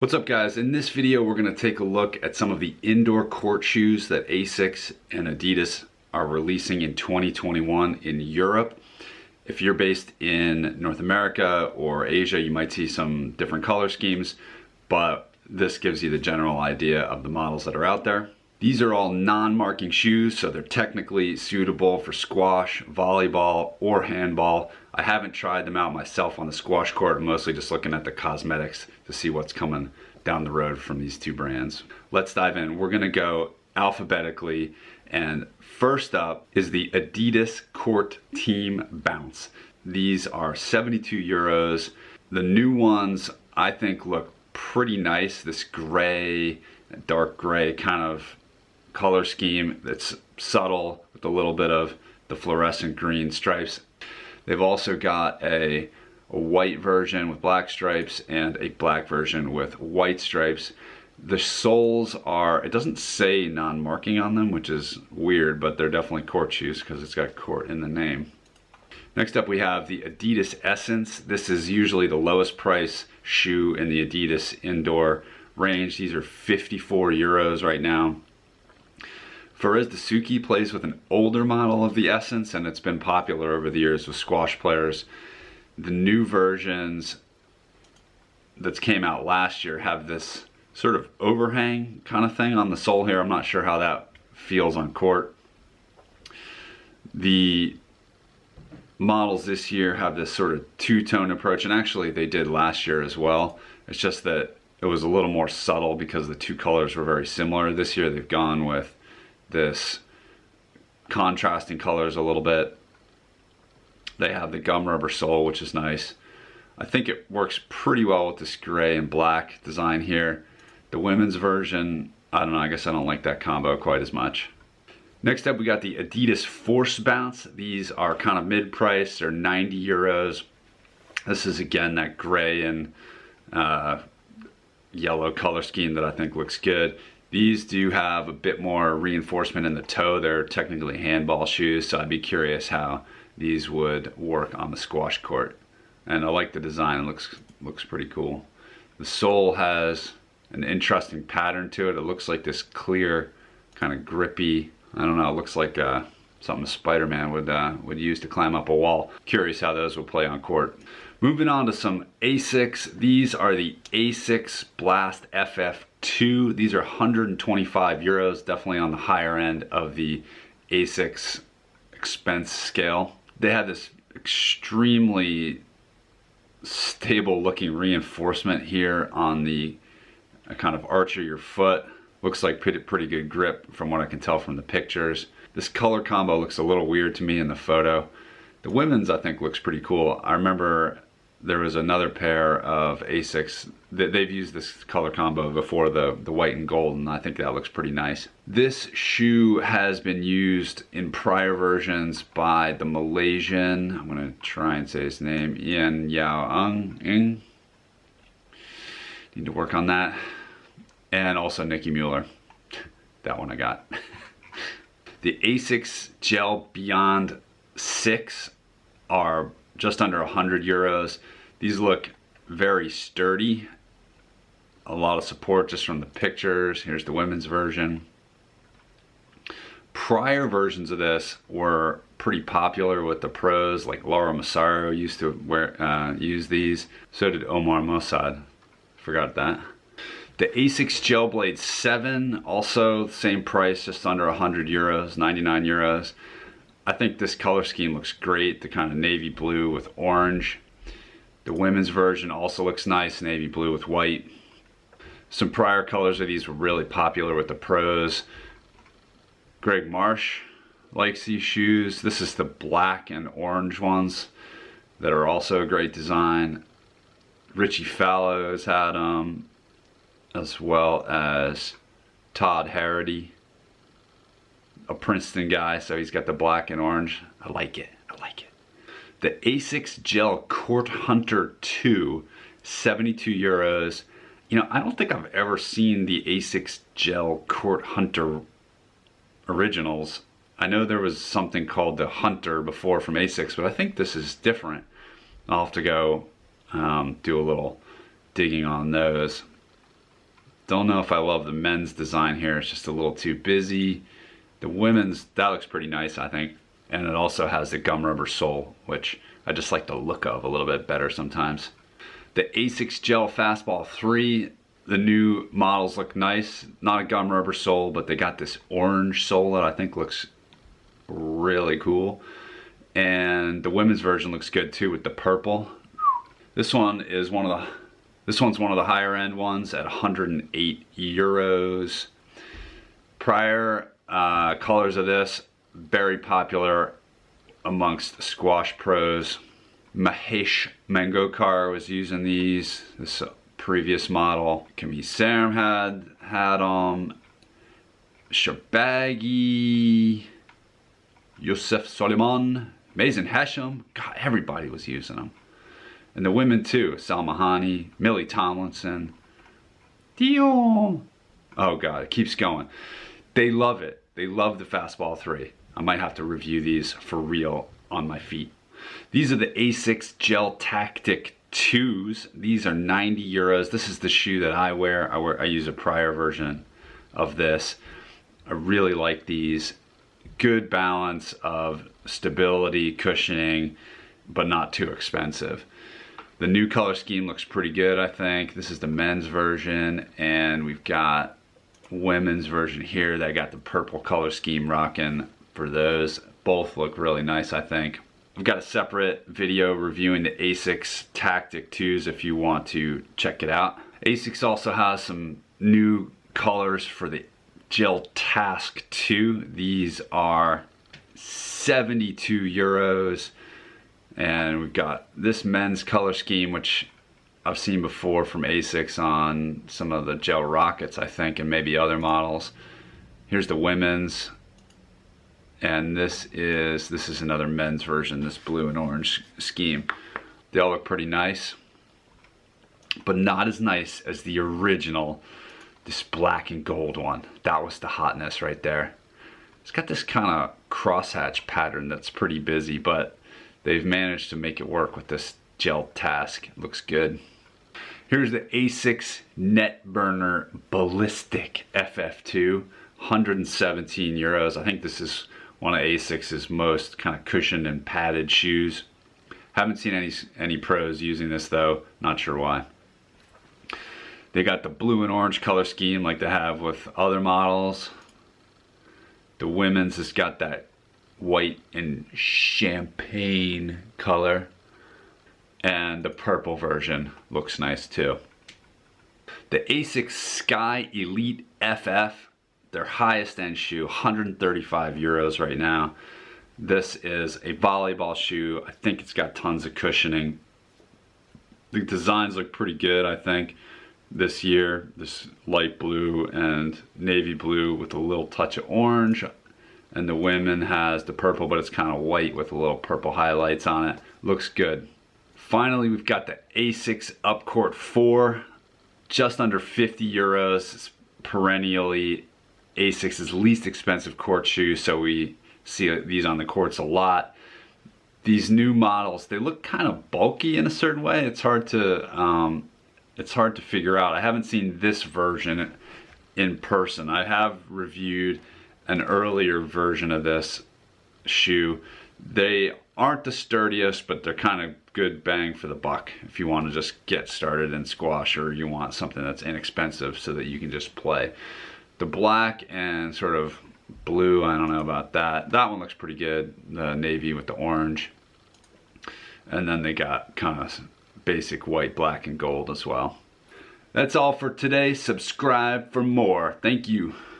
What's up guys? In this video we're going to take a look at some of the indoor court shoes that Asics and Adidas are releasing in 2021 in Europe. If you're based in North America or Asia, you might see some different color schemes, but this gives you the general idea of the models that are out there. These are all non-marking shoes, so they're technically suitable for squash, volleyball, or handball. I haven't tried them out myself on the squash court. I'm mostly just looking at the cosmetics to see what's coming down the road from these two brands. Let's dive in. We're gonna go alphabetically, and first up is the Adidas Court Team Bounce. These are 72 euros. The new ones I think look pretty nice. This gray, dark gray kind of color scheme that's subtle with a little bit of the fluorescent green stripes. They've also got a white version with black stripes and a black version with white stripes. The soles are, it doesn't say non-marking on them, which is weird, but they're definitely court shoes because it's got court in the name. Next up we have the Adidas Essence. This is usually the lowest price shoe in the Adidas indoor range. These are 54 euros right now. Faraz Dasuki plays with an older model of the Essence, and it's been popular over the years with squash players. The new versions that came out last year have this sort of overhang kind of thing on the sole here. I'm not sure how that feels on court. The models this year have this sort of two-tone approach, and actually they did last year as well. It's just that it was a little more subtle because the two colors were very similar. This year they've gone with this contrasting colors a little bit. They have the gum rubber sole, which is nice. I think it works pretty well with this gray and black design here. The women's version, I don't know, I guess I don't like that combo quite as much. Next up we got the Adidas Forcebounce. These are kind of mid-price, they're 90 euros. This is again that gray and yellow color scheme that I think looks good. These do have a bit more reinforcement in the toe. They're technically handball shoes, so I'd be curious how these would work on the squash court. And I like the design, it looks pretty cool. The sole has an interesting pattern to it. It looks like this clear, kind of grippy, I don't know, it looks like something Spider-Man would use to climb up a wall. Curious how those will play on court. Moving on to some Asics. These are the Asics Blast FF2. These are 125 euros, definitely on the higher end of the Asics expense scale. They have this extremely stable looking reinforcement here on the kind of arch of your foot. Looks like pretty good grip from what I can tell from the pictures. This color combo looks a little weird to me in the photo. The women's I think looks pretty cool. I remember there was another pair of Asics that they've used this color combo before, the white and gold, and I think that looks pretty nice. This shoe has been used in prior versions by the Malaysian, I'm gonna try and say his name, Ian Yao Ng. Need to work on that. And also Nicky Mueller. That one I got. The Asics Gel Beyond 6 are just under 100 euros. These look very sturdy. A lot of support just from the pictures. Here's the women's version. Prior versions of this were pretty popular with the pros, like Laura Massaro used to use these. So did Omar Mossad. Forgot that. The Asics Gel Blade 7, also the same price, just under 100 euros, 99 euros. I think this color scheme looks great, the kind of navy blue with orange. The women's version also looks nice, navy blue with white. Some prior colors of these were really popular with the pros. Greg Marsh likes these shoes. This is the black and orange ones that are also a great design. Richie Fallows had them, as well as Todd Harrity, a Princeton guy, so he's got the black and orange. I like it, I like it. The Asics Gel Court Hunter 2, 72 euros. You know, I don't think I've ever seen the Asics Gel Court Hunter originals. I know there was something called the Hunter before from Asics, but I think this is different. I'll have to go do a little digging on those. Don't know if I love the men's design here. It's just a little too busy. The women's, that looks pretty nice, I think. And it also has the gum rubber sole, which I just like the look of a little bit better sometimes. The Asics Gel Fastball 3, the new models look nice. Not a gum rubber sole, but they got this orange sole that I think looks really cool. And the women's version looks good too with the purple. This one is one of the higher end ones at 108 euros. Prior colors of this, very popular amongst squash pros. Mahesh Mangokar was using these. This previous model. Kami Saram had Shabagi, Yusuf Soliman, Mazen Hashem. God, everybody was using them. And the women too. Salma Hani, Millie Tomlinson, Dion. Oh God, it keeps going. They love it. They love the Fastball 3. I might have to review these for real on my feet. These are the Asics Gel Tactic 2s. These are 90 euros. This is the shoe that I wear. I use a prior version of this. I really like these. Good balance of stability, cushioning, but not too expensive. The new color scheme looks pretty good, I think. This is the men's version, and we've got women's version here that got the purple color scheme rocking for those. Both look really nice, I think. I've got a separate video reviewing the Asics Tactic 2s if you want to check it out. Asics also has some new colors for the Gel Task 2. These are 72 euros. And we've got this men's color scheme, which I've seen before from Asics on some of the Gel Rockets, I think, and maybe other models. Here's the women's. And this is another men's version, this blue and orange scheme. They all look pretty nice, but not as nice as the original, this black and gold one. That was the hotness right there. It's got this kind of crosshatch pattern that's pretty busy, but they've managed to make it work with this Gel Task. It looks good. Here's the Asics Netburner Ballistic FF2, 117 euros. I think this is one of Asics' most kind of cushioned and padded shoes. Haven't seen any pros using this though, not sure why. They got the blue and orange color scheme like they have with other models. The women's has got that white and champagne color, and the purple version looks nice too. The Asics Sky Elite FF, their highest end shoe, 135 euros right now. This is a volleyball shoe. I think it's got tons of cushioning. The designs look pretty good, I think, this year. This light blue and navy blue with a little touch of orange. And the women has the purple, but it's kind of white with a little purple highlights on it. Looks good. Finally, we've got the Asics Upcourt 4, just under 50 euros. It's perennially Asics' least expensive court shoe, so we see these on the courts a lot. These new models, they look kind of bulky in a certain way. It's hard to figure out. I haven't seen this version in person. I have reviewed an earlier version of this shoe. They aren't the sturdiest, but they're kind of good bang for the buck if you want to just get started in squash, or you want something that's inexpensive so that you can just play. The black and sort of blue, I don't know about that. That one looks pretty good. The navy with the orange. And then they got kind of basic white, black, and gold as well. That's all for today. Subscribe for more. Thank you.